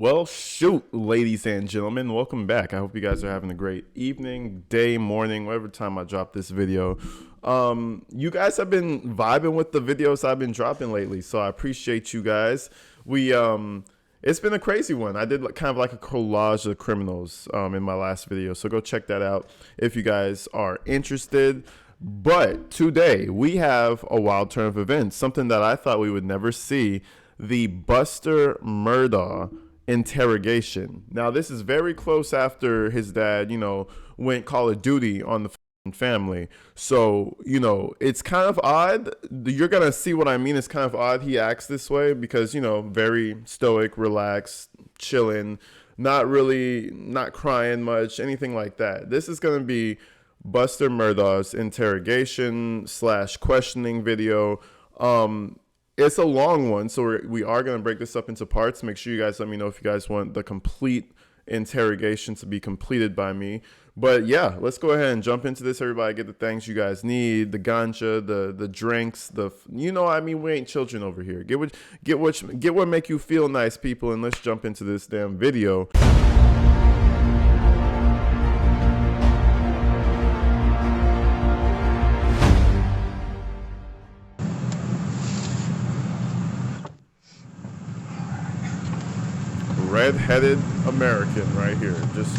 Well, shoot, ladies and gentlemen, welcome back. I hope you guys are having a great evening, day, morning, whatever time I drop this video. You guys have been vibing with the videos I've been dropping lately, so I appreciate you guys. It's been a crazy one. I did kind of like a collage of criminals in my last video, so go check that out if you guys are interested. But today we have a wild turn of events, something that I thought we would never see: the Buster Murdaugh interrogation. Now, this is very close after his dad, went Call of Duty on the family. So, it's kind of odd. You're going to see what I mean. It's kind of odd he acts this way because, very stoic, relaxed, chilling, not crying much, anything like that. This is going to be Buster Murdaugh's interrogation / questioning video. It's a long one, so we are going to break this up into parts. Make sure you guys let me know if you guys want the complete interrogation to be completed by me. But yeah, let's go ahead and jump into this. Everybody get the things you guys need: the ganja, the drinks, we ain't children over here. Get what make you feel nice, people, and let's jump into this damn video. Red-headed American right here, just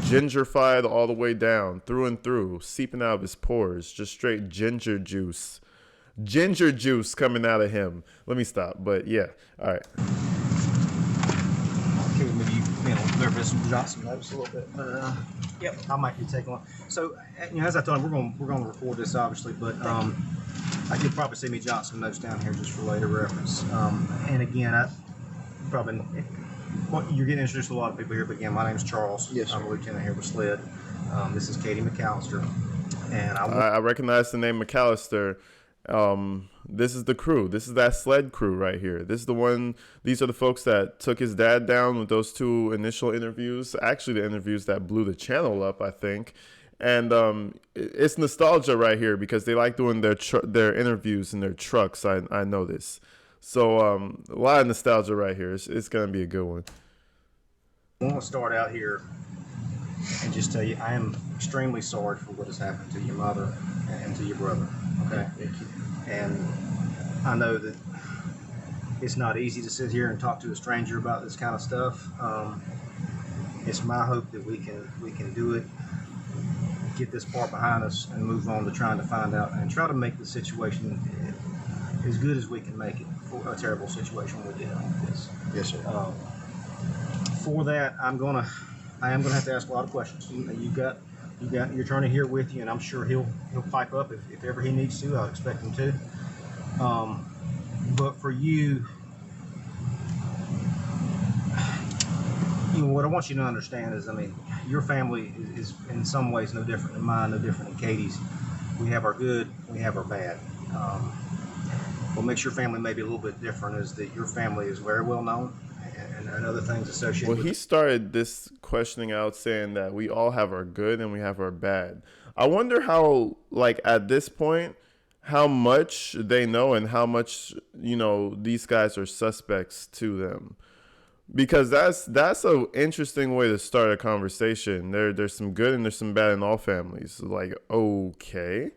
gingerfied all the way down, through and through, seeping out of his pores, just straight ginger juice coming out of him. Let me stop, but yeah, all right. Okay, maybe you nervous and jot some notes a little bit. Yep, I might be taking one. So, as I told him, we're going to record this obviously, but you'll probably see me jot some notes down here just for later reference. And again, you're getting introduced to a lot of people here, but again, my name is Charles. Yes, sir. I'm a lieutenant here with SLED. This is Katie McAllister, and I recognize the name McAllister. This is the crew. This is that SLED crew right here. This is the one. These are the folks that took his dad down with those two initial interviews. Actually, the interviews that blew the channel up, I think. And it's nostalgia right here because they like doing their interviews in their trucks. I know this. So a lot of nostalgia right here. It's going to be a good one. I want to start out here and just tell you I am extremely sorry for what has happened to your mother and to your brother. Okay? Thank you. And I know that it's not easy to sit here and talk to a stranger about this kind of stuff. It's my hope that we can do it, get this part behind us, and move on to trying to find out and try to make the situation as good as we can make it for a terrible situation we're dealing with this. Yes, sir. For that, I am gonna have to ask a lot of questions. You've got your attorney here with you, and I'm sure he'll pipe up if ever he needs to. I'll expect him to. But for you, what I want you to understand is, your family is in some ways no different than mine, no different than Katie's. We have our good, we have our bad. What makes your family maybe a little bit different is that your family is very well known and other things associated with he started this questioning out saying that we all have our good and we have our bad. I wonder how, at this point, how much they know and how much, these guys are suspects to them. Because that's an interesting way to start a conversation. There's some good and there's some bad in all families. Okay.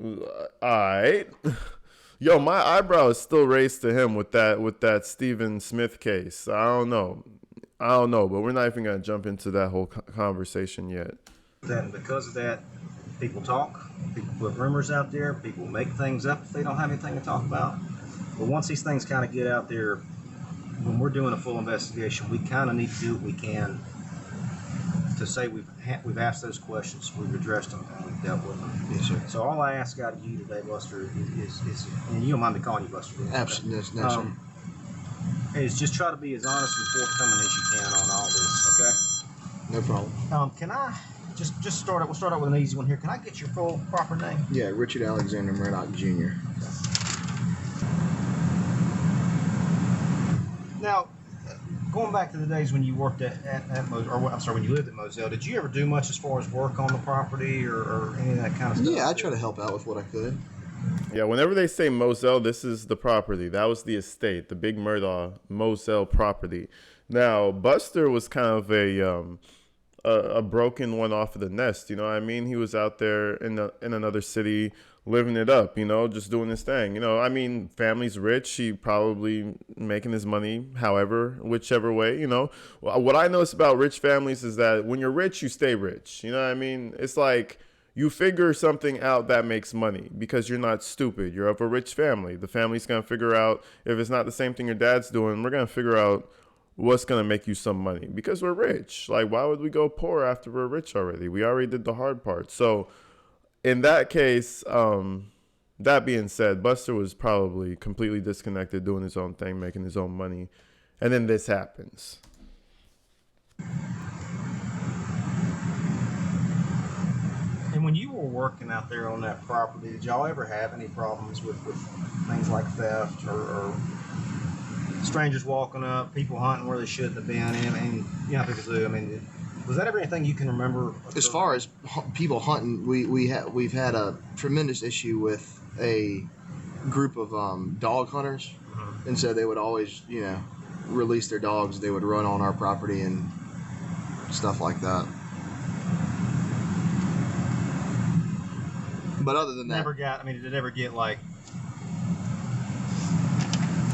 All right. Yo, my eyebrow is still raised to him with that Stephen Smith case. I don't know, but we're not even gonna jump into that whole conversation yet. And because of that, people talk, people put rumors out there, people make things up if they don't have anything to talk about. But once these things kind of get out there, when we're doing a full investigation, we kind of need to do what we can to say we've asked those questions, we've addressed them, and we've dealt with them. Yes, sir. So all I ask out of you today, Buster, is and you don't mind me calling you Buster? Absolutely, no, sir. Is just try to be as honest and forthcoming as you can on all this, okay? No problem. Can I just start out? We'll start out with an easy one here. Can I get your full proper name? Yeah, Richard Alexander Murdaugh Jr. Now, going back to the days when you worked at when you lived at Moselle, did you ever do much as far as work on the property or any of that kind of stuff? Yeah, I try to help out with what I could. Yeah, whenever they say Moselle, this is the property. That was the estate, the big Murdaugh Moselle property. Now, Buster was kind of a broken one off of the nest. You know what I mean? He was out there in another city living it up. You know, just doing his thing. You know, I mean, family's rich. He probably making his money, however, whichever way. You know, what I notice about rich families is that when you're rich, you stay rich. You know what I mean? It's like you figure something out that makes money because you're not stupid. You're of a rich family. The family's gonna figure out if it's not the same thing your dad's doing. We're gonna figure out what's going to make you some money because we're rich. Like, why would we go poor after we're rich already? We already did the hard part. So in that case, that being said, Buster was probably completely disconnected, doing his own thing, making his own money. And then this happens. And when you were working out there on that property, did y'all ever have any problems with things like theft or strangers walking up, people hunting where they shouldn't have been? I mean, you know, because I mean, was that ever anything you can remember? As far as people hunting, we've had a tremendous issue with a group of dog hunters, and so they would always, you know, release their dogs. They would run on our property and stuff like that. But other than that, Never got. I mean, did it ever get like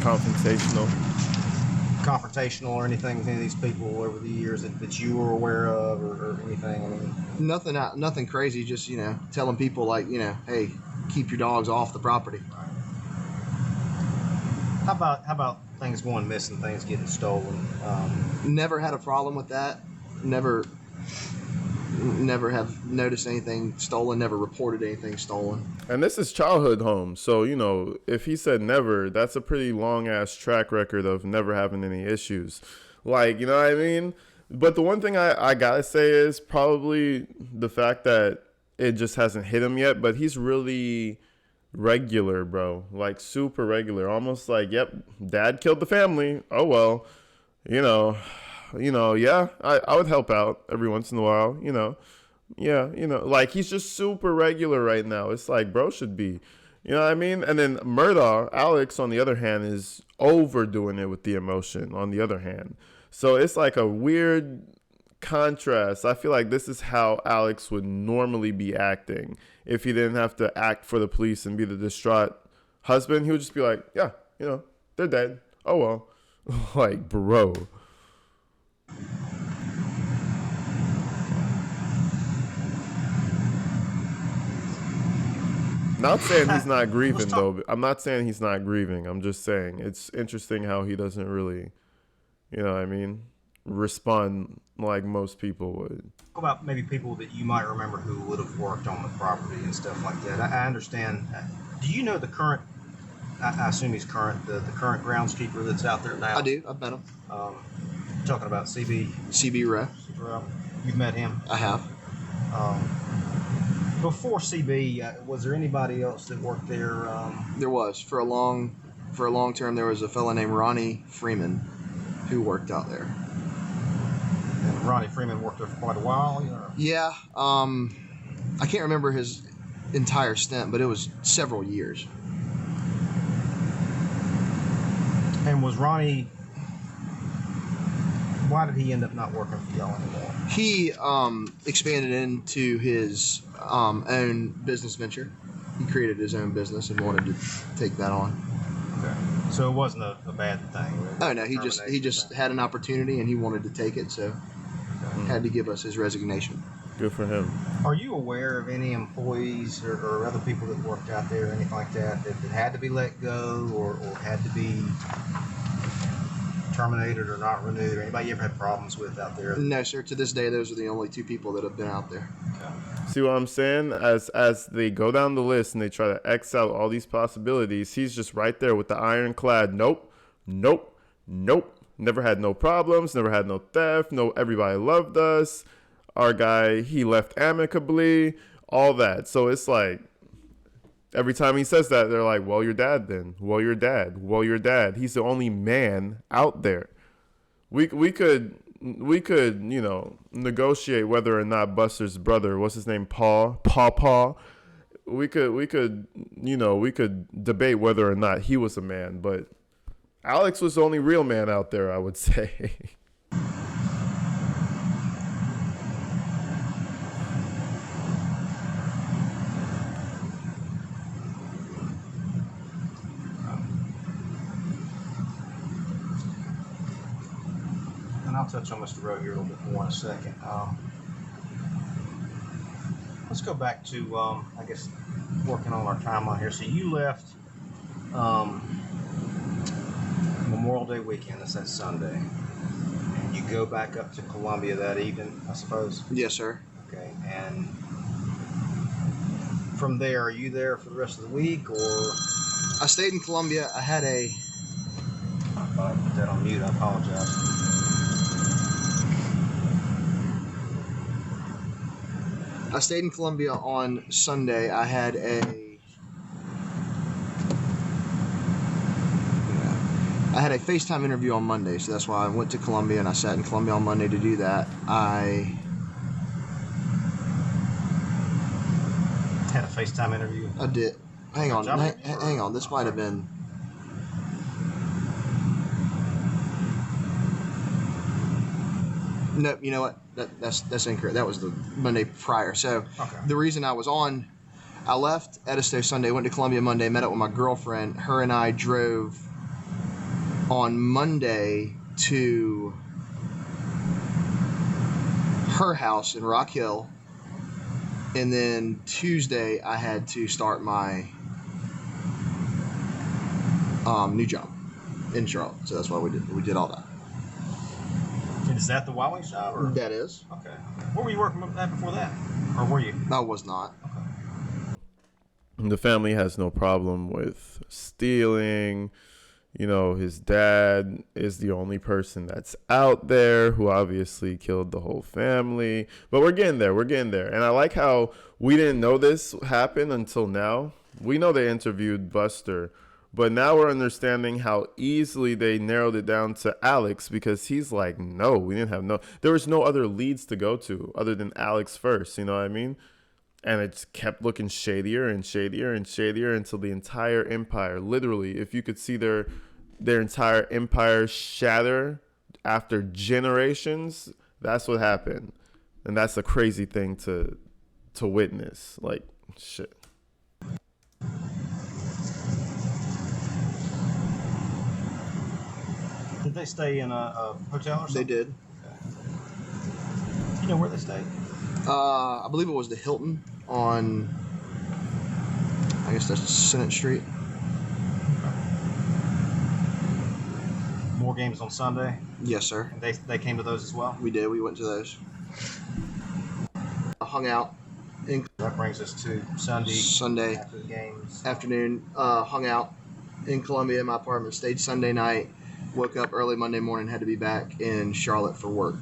confrontational or anything with any of these people over the years that you were aware of or anything? I mean, nothing crazy. Just, you know, telling people like, you know, hey, keep your dogs off the property. How about things going missing, things getting stolen? Never had a problem with that. Never have noticed anything stolen. Never reported anything stolen. And this is childhood home. So, you know, if he said never, that's a pretty long ass track record of never having any issues. Like, you know what I mean? But the one thing I gotta say is probably the fact that it just hasn't hit him yet, but he's really regular, bro. Like super regular. Almost like, yep, dad killed the family. Oh well. You know, yeah, I would help out every once in a while, you know. Yeah, you know, like he's just super regular right now. It's like bro should be, you know what I mean? And then Murdaugh, Alex, on the other hand, is overdoing it with the emotion on the other hand. So it's like a weird contrast. I feel like this is how Alex would normally be acting if he didn't have to act for the police and be the distraught husband. He would just be like, yeah, you know, they're dead. Oh well. Like, bro. Not saying he's not grieving, though. I'm not saying he's not grieving. I'm just saying it's interesting how he doesn't really, you know what I mean, respond like most people would. Talk about maybe people that you might remember who would have worked on the property and stuff like that. I understand. Do you know the current, I assume he's current, the current groundskeeper that's out there now? I do. I've met him. Talking about CB Rowe. You've met him? I have. Before CB, was there anybody else that worked there? There was for a long term. There was a fellow named Ronnie Freeman who worked out there. And Ronnie Freeman worked there for quite a while. Or? Yeah. I can't remember his entire stint, but it was several years. And was Ronnie? Why did he end up not working for y'all anymore? He expanded into his own business venture. He created his own business and wanted to take that on. Okay. So it wasn't a bad thing. Oh no, he just had an opportunity and he wanted to take it, so had to give us his resignation. Good for him. Are you aware of any employees or other people that worked out there or anything like that had to be let go or had to be terminated or not renewed, or anybody you ever had problems with out there? No, sir. To this day, those are the only two people that have been out there. Okay. See what I'm saying? As they go down the list and they try to X out all these possibilities, he's just right there with the ironclad. Nope. Never had no problems. Never had no theft. No, everybody loved us. Our guy, he left amicably. All that. So it's like every time he says that, they're like, well, your dad then. Well, your dad. Well, your dad. He's the only man out there. We could, you know, negotiate whether or not Buster's brother, what's his name, Paw, we could we could debate whether or not he was a man, but Alex was the only real man out there, I would say. And I'll touch on Mr. Rowe here a little bit more in a second. Let's go back to, I guess, working on our timeline here. So you left Memorial Day weekend, that's that Sunday. And you go back up to Columbia that evening, I suppose? Yes, sir. Okay, and from there, are you there for the rest of the week, or? I stayed in Columbia. I had a... I put that on mute, I apologize. I stayed in Columbia on Sunday. I had a FaceTime interview on Monday, so that's why I went to Columbia, and I sat in Columbia on Monday to do that. I Had a FaceTime interview. I did. Hang on. Hang on. This might have been... No, you know what? That's incorrect. That was the Monday prior. So Okay. the reason I left Edisto Sunday, went to Columbia Monday, met up with my girlfriend. Her and I drove on Monday to her house in Rock Hill, and then Tuesday I had to start my new job in Charlotte. So that's why we did all that. And is that the Wild Wings job? Or? That is. Okay. Where were you working at before that? Or were you? I was not. The family has no problem with stealing. You know, his dad is the only person that's out there who obviously killed the whole family. But we're getting there. We're getting there. And I like how we didn't know this happened until now. We know they interviewed Buster, but now we're understanding how easily they narrowed it down to Alex, because he's like, no, we didn't have there was no other leads to go to other than Alex first. You know what I mean? And it kept looking shadier and shadier and shadier until the entire empire, literally, if you could see their entire empire shatter after generations, that's what happened. And that's a crazy thing to witness. Like, shit. Did they stay in a hotel or something? They did. Okay. You know where they stayed? I believe it was the Hilton on, I guess that's Senate Street. More games on Sunday? Yes, sir. And they came to those as well? We did. We went to those. I hung out in That brings us to Sunday after the games. afternoon. Hung out in Columbia in my apartment. Stayed Sunday night. Woke up early Monday morning. Had to be back in Charlotte for work.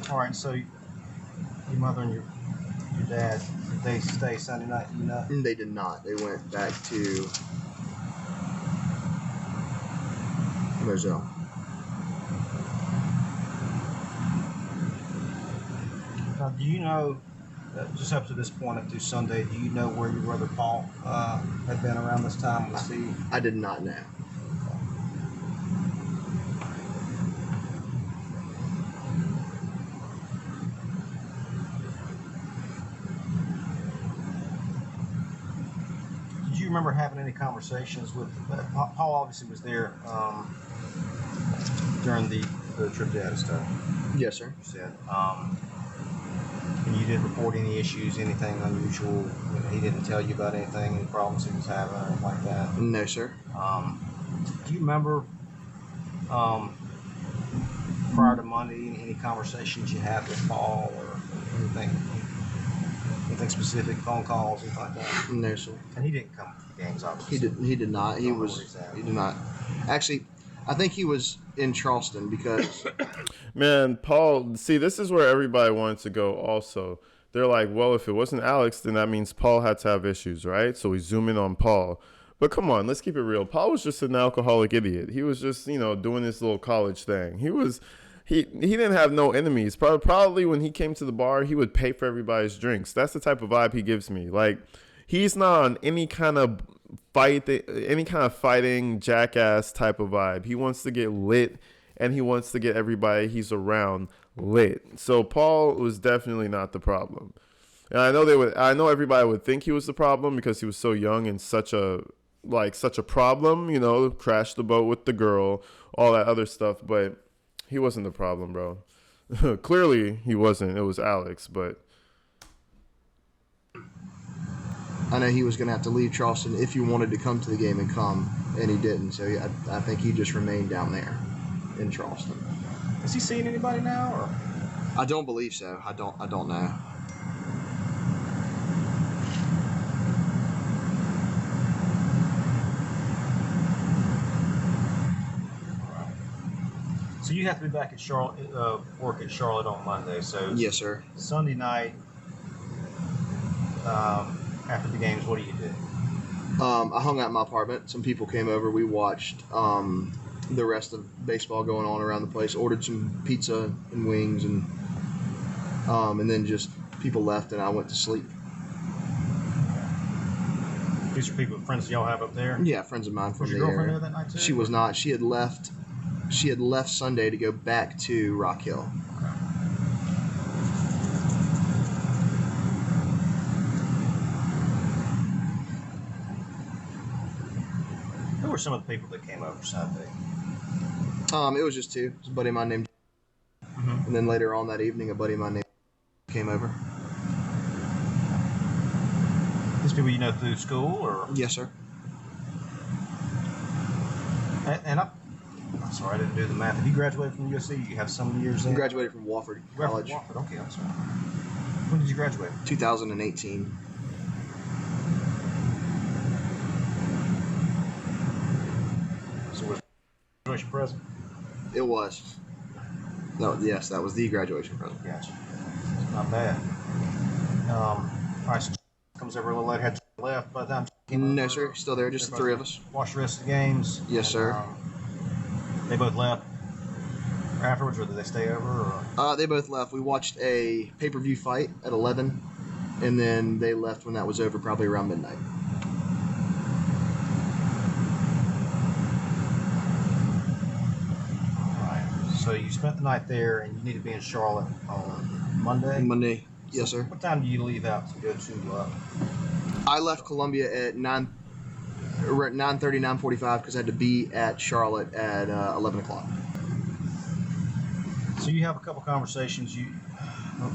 All right, so your mother and your dad, did they stay Sunday night? You know? They did not. They went back to Moselle. Now, do you know, just up to this point, up to Sunday, do you know where your brother Paul had been around this time? Was he? I did not know. Did you remember having any conversations with Paul? Obviously was there during the trip to Edisto. Yes, sir. You said, and you didn't report any issues, anything unusual. You know, he didn't tell you about anything, any problems he was having, or anything like that. No, sir. Do you remember prior to Monday any conversations you had with Paul or anything specific, phone calls, anything like that? No, sir. And he didn't come to the games, obviously. He did not. He Don't know was. where he's at. He did not. Actually, I think he was in Charleston because Man, Paul, see, this is where everybody wanted to go also. They're like, well, if it wasn't Alex, then that means Paul had to have issues, right? So we zoom in on Paul. But come on, let's keep it real. Paul was just an alcoholic idiot. He was just, doing this little college thing. He was he didn't have no enemies. Probably when he came to the bar, he would pay for everybody's drinks. That's the type of vibe he gives me. Like, he's not on any kind of fighting jackass type of vibe. He wants to get lit, and he wants to get everybody he's around lit. So Paul was definitely not the problem. And I know everybody would think he was the problem because he was so young and such a problem, crashed the boat with the girl, all that other stuff, but he wasn't the problem, bro. Clearly he wasn't. It was Alex, but I know he was going to have to leave Charleston if he wanted to come to the game and come, and he didn't. So I think he just remained down there in Charleston. Is he seeing anybody now, or? I don't believe so. I don't know. So you have to be back at Charlotte, work at Charlotte on Monday. So Yes, sir. Sunday night, after the games, what do you do? I hung out in my apartment. Some people came over. We watched the rest of baseball going on around the place. Ordered some pizza and wings, and then just people left, and I went to sleep. These are people, friends y'all have up there? Yeah, friends of mine from Was the your girlfriend area. there that night too? She was not. She had left Sunday to go back to Rock Hill. Who were some of the people that came over Sunday? It was just two. It was a buddy of mine named, and then later on that evening, a buddy of mine named came over. These people you know through school, or? Yes, sir. And I'm sorry, I didn't do the math. Have you graduated from USC? You have some years I in? graduated from Wofford College. Wofford. Okay, I'm sorry. When did you graduate? 2018. So was graduation present? It was. No, yes, that was the graduation present. Gotcha. Not bad. All right, so comes over a little late. Had left by the time. No, sir. Still there. Just the three of us. Watch the rest of the games. Yes, sir. They both left afterwards, or did they stay over? Or? They both left. We watched a pay-per-view fight at 11, and then they left when that was over, probably around midnight. All right. So you spent the night there, and you need to be in Charlotte on Monday. Monday. Yes, sir. What time do you leave out to go to? I left Columbia at 9:30, 9:45 because I had to be at Charlotte at 11 o'clock. So you have a couple conversations.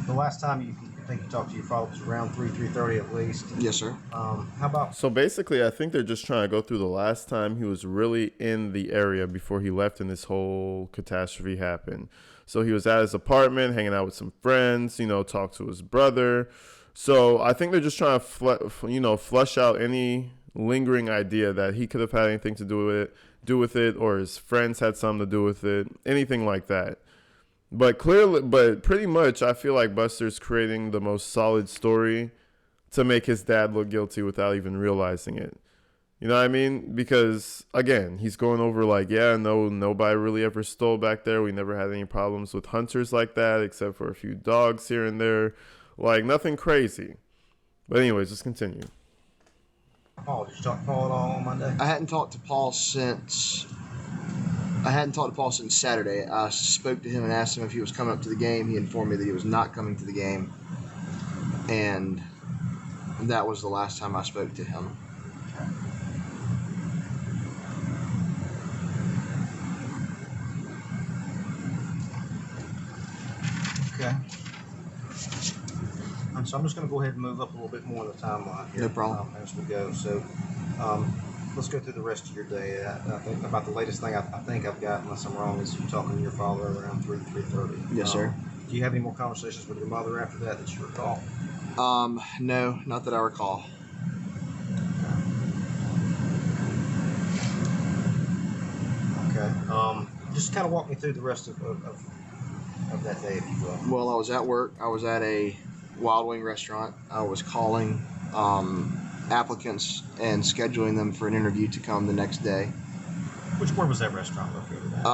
The last time you think you talked to your father was around 3:30 at least. Yes, sir. How about? So basically, I think they're just trying to go through the last time he was really in the area before he left and this whole catastrophe happened. So he was at his apartment, hanging out with some friends, talked to his brother. So I think they're just trying to, flush out any lingering idea that he could have had anything to do with it, or his friends had something to do with it, anything like that. But pretty much, I feel like Buster's creating the most solid story to make his dad look guilty without even realizing it. You know what I mean? Because, again, he's going over like, yeah, no, nobody really ever stole back there. We never had any problems with hunters like that, except for a few dogs here and there. Like, nothing crazy. But anyways, let's continue. Paul, did you talk to Paul at all on Monday? I hadn't talked to Paul since Saturday. I spoke to him and asked him if he was coming up to the game. He informed me that he was not coming to the game. And that was the last time I spoke to him. Okay. So I'm just going to go ahead and move up a little bit more in the timeline here. No problem. As we go. So let's go through the rest of your day. I think about the latest thing I think I've got, unless I'm wrong, is you talking to your father around 3:30. Yes, sir. Do you have any more conversations with your mother after that you recall? No, not that I recall. Okay. Just kind of walk me through the rest of that day, if you will. Well, I was at work. I was at a Wild Wing restaurant. I was calling applicants and scheduling them for an interview to come the next day. Where was that restaurant located at?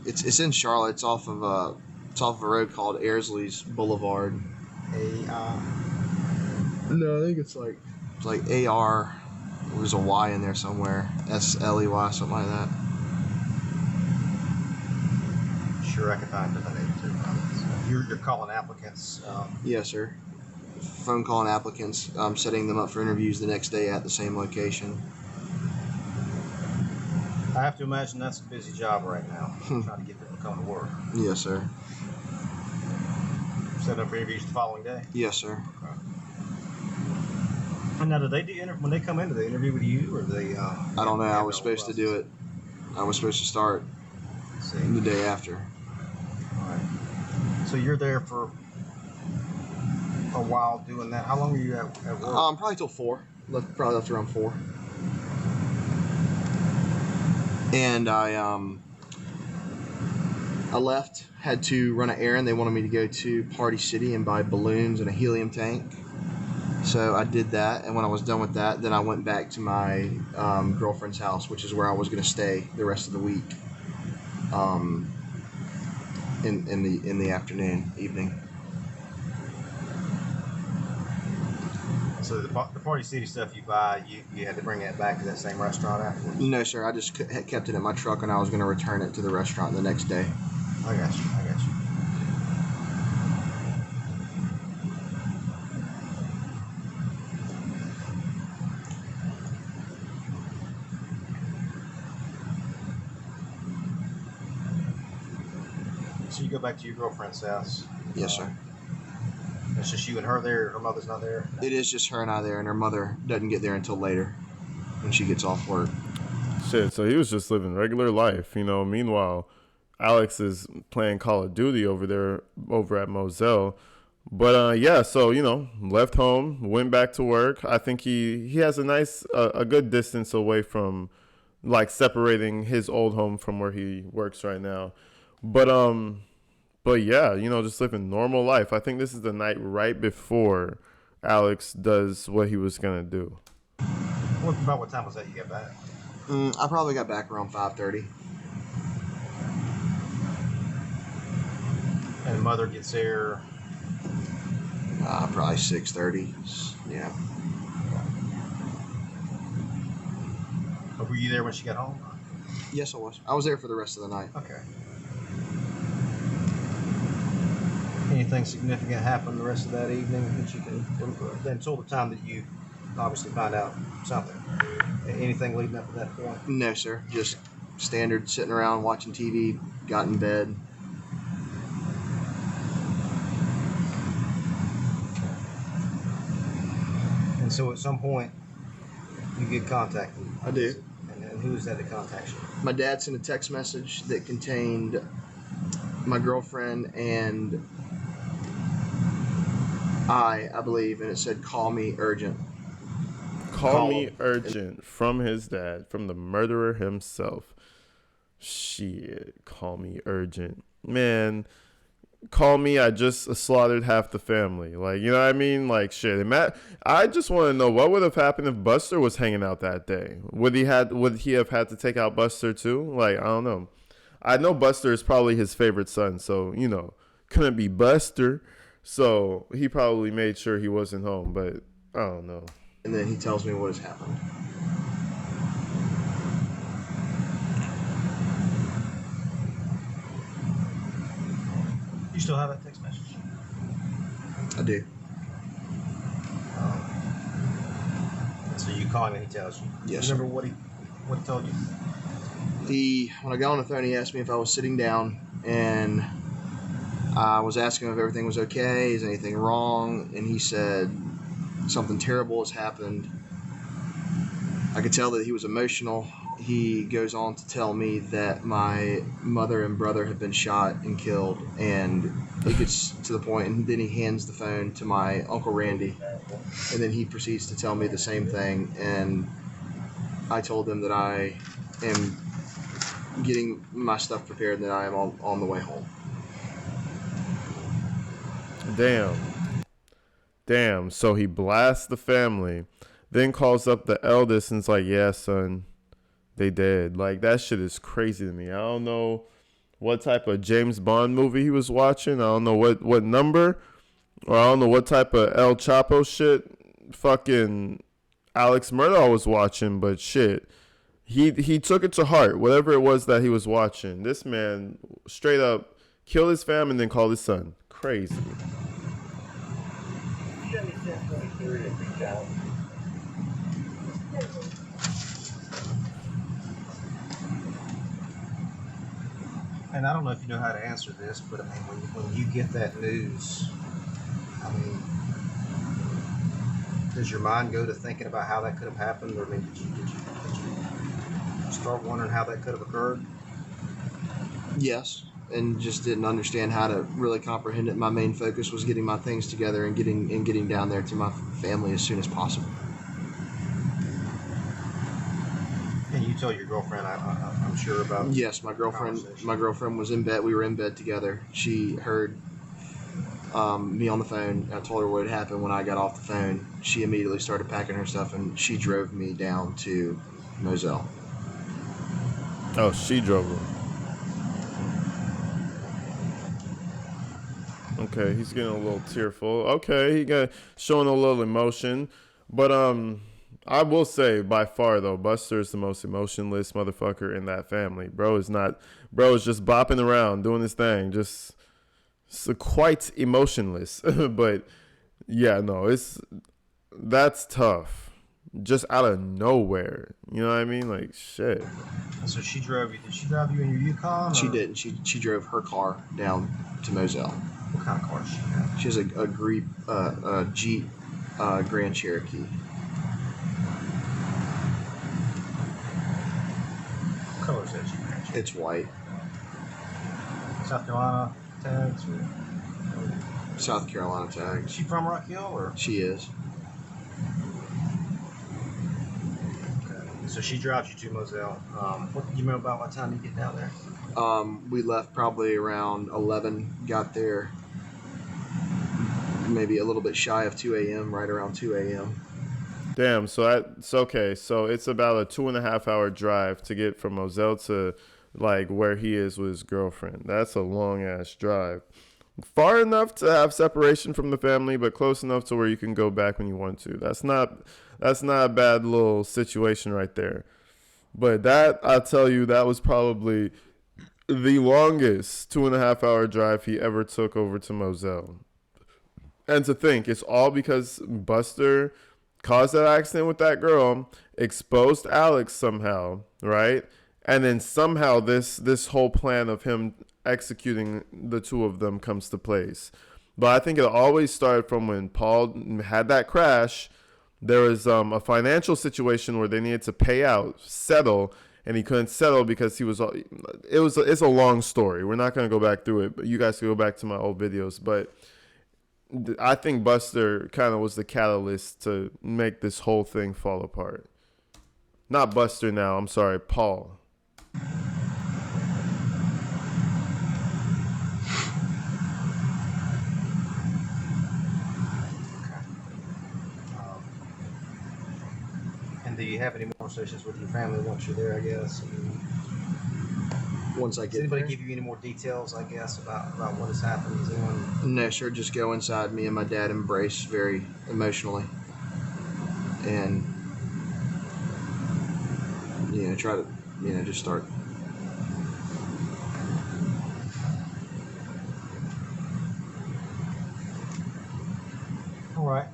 It's in Charlotte. It's off of a road called Airsley's Boulevard. No, I think it's like AR. There's a Y in there somewhere. SLEY, something like that. Sure, I can find it. You're calling applicants. Yes, sir. Phone calling applicants, setting them up for interviews the next day at the same location. I have to imagine that's a busy job right now. Trying to get them to come to work. Yes, sir. Set up interviews the following day. Yes, sir. Okay. And now, do they do when they come in? Do they interview with you, or do they? I don't know. I was supposed to do it. I was supposed to start the day after. All right. So you're there for a while doing that. How long are you at work? Probably till 4. Probably left around 4. And I left. Had to run an errand. They wanted me to go to Party City and buy balloons and a helium tank. So I did that, and when I was done with that, then I went back to my girlfriend's house, which is where I was going to stay the rest of the week. In the evening. So the Party City stuff you buy, you had to bring that back to that same restaurant afterwards? No, sir. I just kept it in my truck, and I was going to return it to the restaurant the next day. I got you. So you go back to your girlfriend's house? Yes, sir. It's just you and her there. Her mother's not there? It is just her and I there, and her mother doesn't get there until later when she gets off work. Shit, so he was just living regular life, Meanwhile, Alex is playing Call of Duty over at Moselle. But, so, left home, went back to work. I think he has a good distance away from, like, separating his old home from where he works right now. But yeah, just living normal life. I think this is the night right before Alex does what he was going to do. About what time was that you got back? I probably got back around 5:30. And the mother gets there? Probably 6:30. Yeah. Were you there when she got home? Yes, I was. I was there for the rest of the night. Okay. Anything significant happened the rest of that evening that you can, until the time that you obviously find out something? Anything leading up to that point? No, sir. Just standard sitting around watching TV, got in bed. And so at some point, you get contacted. I do. And who is that that contacts you? My dad sent a text message that contained my girlfriend and I believe, and it said, "Call me urgent." Call me urgent from his dad, from the murderer himself. Shit, call me urgent. Man, call me, I just slaughtered half the family. Like, you know what I mean? Like, shit. I just want to know what would have happened if Buster was hanging out that day. Would he have had to take out Buster too? Like, I don't know. I know Buster is probably his favorite son, so, couldn't be Buster. So he probably made sure he wasn't home, but I don't know. And then he tells me what has happened. You still have that text message? I do. So you call him and he tells you? Yes. Remember what he told you? When I got on the phone, he asked me if I was sitting down, and I was asking him if everything was okay, is anything wrong, and he said something terrible has happened. I could tell that he was emotional. He goes on to tell me that my mother and brother have been shot and killed, and it gets to the point, and then he hands the phone to my Uncle Randy, and then he proceeds to tell me the same thing, and I told him that I am getting my stuff prepared and that I am on the way home. Damn. So he blasts the family, then calls up the eldest and's like, "Yeah, son, they dead." Like, that shit is crazy to me. I don't know what type of James Bond movie he was watching. I don't know what number, or I don't know what type of El Chapo shit fucking Alex Murdaugh was watching, but shit. He took it to heart, whatever it was that he was watching. This man straight up killed his fam and then called his son. Crazy. And I don't know if you know how to answer this, but I mean, when you get that news, I mean, does your mind go to thinking about how that could have happened, or I mean, did you start wondering how that could have occurred? Yes, and just didn't understand how to really comprehend it. My main focus was getting my things together and getting down there to my family as soon as possible. And you told your girlfriend, I'm sure about. Yes, my girlfriend was in bed. We were in bed together. She heard me on the phone. I told her what had happened. When I got off the phone, she immediately started packing her stuff, and she drove me down to Moselle. Oh, she drove her. Okay, he's getting a little tearful. Okay, he got showing a little emotion, but I will say by far though, Buster is the most emotionless motherfucker in that family. Bro is just bopping around doing his thing, just quite emotionless. But yeah, no, that's tough. Just out of nowhere, you know what I mean? Like shit. So she drove you. Did she drive you in your Yukon? She didn't. She drove her car down to Moselle. What kind of car does she have? She has a Jeep Grand Cherokee. What color is that Jeep Grand Cherokee? It's white. South Carolina tags or? South Carolina tag. Is she from Rock Hill or? She is. Okay. So she drives you to Moselle. What do you remember about what time you get down there? We left probably around 11. Got there maybe a little bit shy of 2 a.m. Right around 2 a.m. Damn. So that's okay. So it's about a 2.5 hour drive to get from Moselle to like where he is with his girlfriend. That's a long ass drive. Far enough to have separation from the family, but close enough to where you can go back when you want to. That's not a bad little situation right there. But that, I'll tell you, that was probably the longest 2.5 hour drive he ever took over to Moselle. And to think, it's all because Buster caused that accident with that girl, exposed Alex somehow, right? And then somehow this whole plan of him executing the two of them comes to place. But I think it always started from when Paul had that crash. There was a financial situation where they needed to pay out, settle, and he couldn't settle because it's a long story. We're not going to go back through it, but you guys can go back to my old videos. But I think Buster kind of was the catalyst to make this whole thing fall apart. Not Buster now, I'm sorry, Paul. And do you have any more conversations with your family once you're there, I guess? Once I Does get anybody there. give you any more details, I guess, about what has happened? Does anyone? No, sure. Just go inside. Me and my dad embrace very emotionally, and try to just start. All right.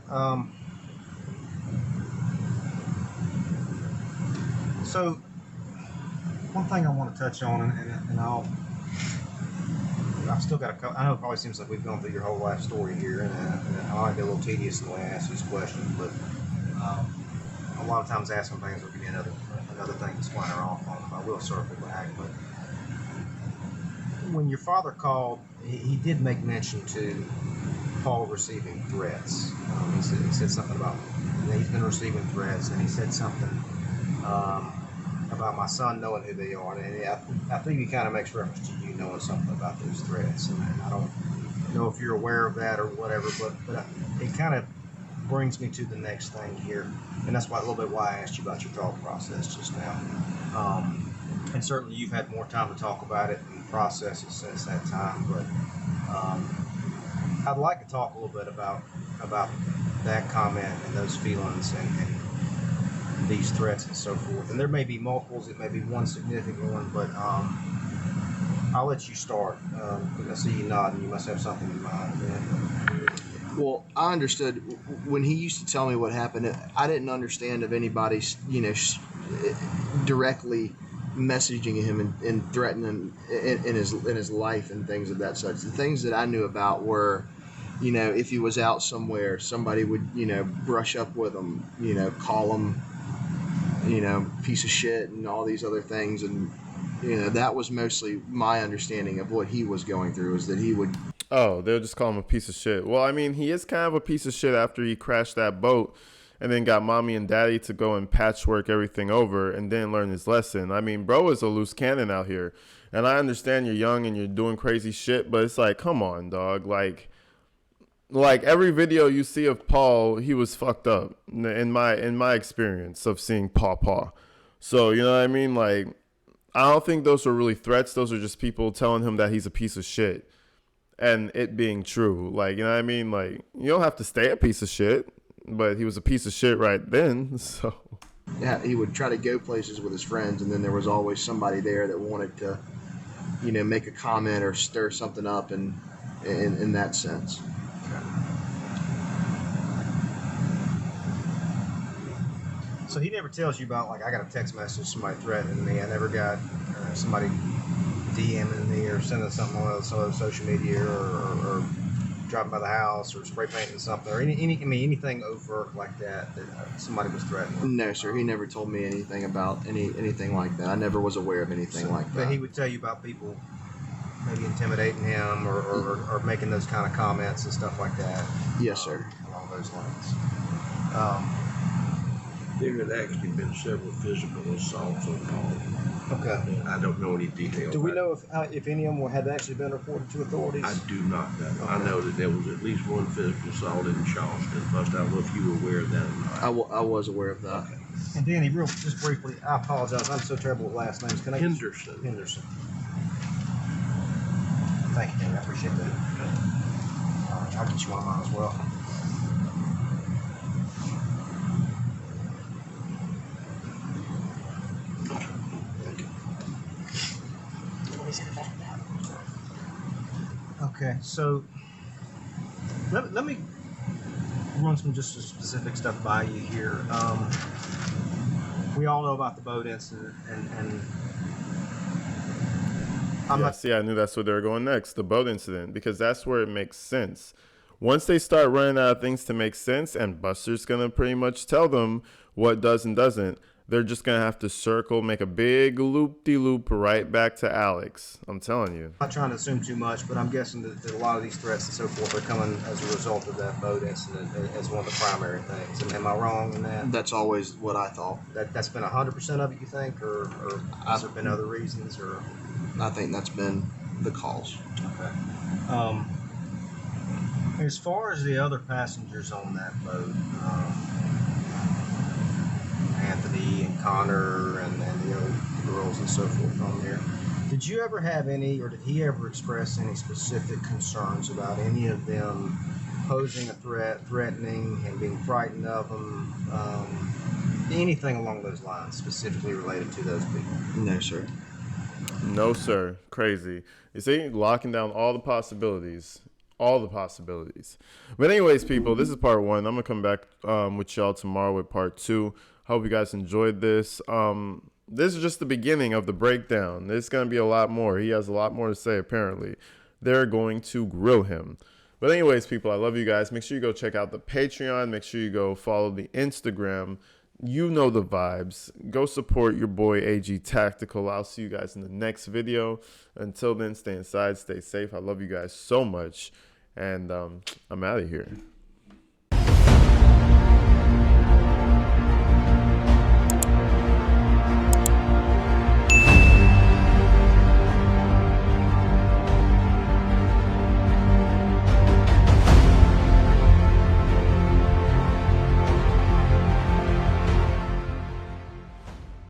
So one thing I want to touch on, and I've still got I know it probably seems like we've gone through your whole life story here, and I might be a little tedious in the way I ask these questions, but a lot of times asking things will give you another thing to splinter off on. I will circle back, but when your father called, he did make mention to Paul receiving threats. He said something about he's been receiving threats, and he said something about my son knowing who they are, and I think he kind of makes reference to you knowing something about those threats, and I don't know if you're aware of that or whatever, but it kind of brings me to the next thing here, and that's why a little bit why I asked you about your thought process just now. And certainly you've had more time to talk about it and process it since that time. But I'd like to talk a little bit about that comment and those feelings and these threats and so forth. And there may be multiples. It may be one significant one, but I'll let you start. I see you nodding. You must have something in mind. Yeah. Well, I understood when he used to tell me what happened. I didn't understand of anybody, directly messaging him and threatening in his life and things of that such. The things that I knew about were, if he was out somewhere, somebody would, brush up with him, call him, piece of shit and all these other things. And, that was mostly my understanding of what he was going through, is that he would. Oh, they'll just call him a piece of shit. Well, I mean, he is kind of a piece of shit after he crashed that boat and then got mommy and daddy to go and patchwork everything over and then learn his lesson. I mean, bro is a loose cannon out here. And I understand you're young and you're doing crazy shit, but it's like, come on, dog. Like every video you see of Paul, he was fucked up in my experience of seeing Paw. So, you know what I mean? Like, I don't think those were really threats. Those are just people telling him that he's a piece of shit. And it being true. Like, you know what I mean? Like, you don't have to stay a piece of shit, but he was a piece of shit right then, so. Yeah, he would try to go places with his friends, and then there was always somebody there that wanted to, make a comment or stir something up in that sense. So he never tells you about, like, I got a text message, somebody threatening me. I never got somebody DMing me or sending something on some other social media or driving by the house or spray painting something or anything overt like that somebody was threatening. No, sir. He never told me anything about anything like that. I never was aware of anything like that. But he would tell you about people maybe intimidating him or making those kind of comments and stuff like that. Yes, sir. Along those lines. There had actually been several physical assaults on Paul. Okay. I don't know any details. Do we know if any of them had actually been reported to authorities? I do not know. Okay. I know that there was at least one physical assault in Charleston. First, I don't know if you were aware of that or not. I was aware of that. Okay. And Danny, just briefly, I apologize. I'm so terrible with last names. Can I Henderson. Thank you, Danny. I appreciate that. All right, I'll get you one of mine as well. Okay, so let me run some just specific stuff by you here. We all know about the boat incident, and I knew that's where they were going next, the boat incident, because that's where it makes sense. Once they start running out of things to make sense, and Buster's gonna pretty much tell them what does and doesn't, they're just going to have to circle, make a big loop-de-loop right back to Alex. I'm telling you. I'm not trying to assume too much, but I'm guessing that a lot of these threats and so forth are coming as a result of that boat incident as one of the primary things. Am I wrong in that? That's always what I thought. That's been 100% of it, you think? Or has there been other reasons? Or I think that's been the cause. Okay. As far as the other passengers on that boat, Anthony and Connor and the other girls and so forth on there. Did you ever have any, or did he ever express any specific concerns about any of them posing a threat, threatening, and being frightened of them? Anything along those lines, specifically related to those people? No, sir. No, sir. Crazy. You see, locking down all the possibilities. All the possibilities. But anyways, people, this is part one. I'm going to come back with y'all tomorrow with part two. Hope you guys enjoyed this. This is just the beginning of the breakdown. There's going to be a lot more. He has a lot more to say, apparently. They're going to grill him. But anyways, people, I love you guys. Make sure you go check out the Patreon. Make sure you go follow the Instagram. You know the vibes. Go support your boy AG Tactical. I'll see you guys in the next video. Until then, stay inside, stay safe. I love you guys so much. And I'm out of here.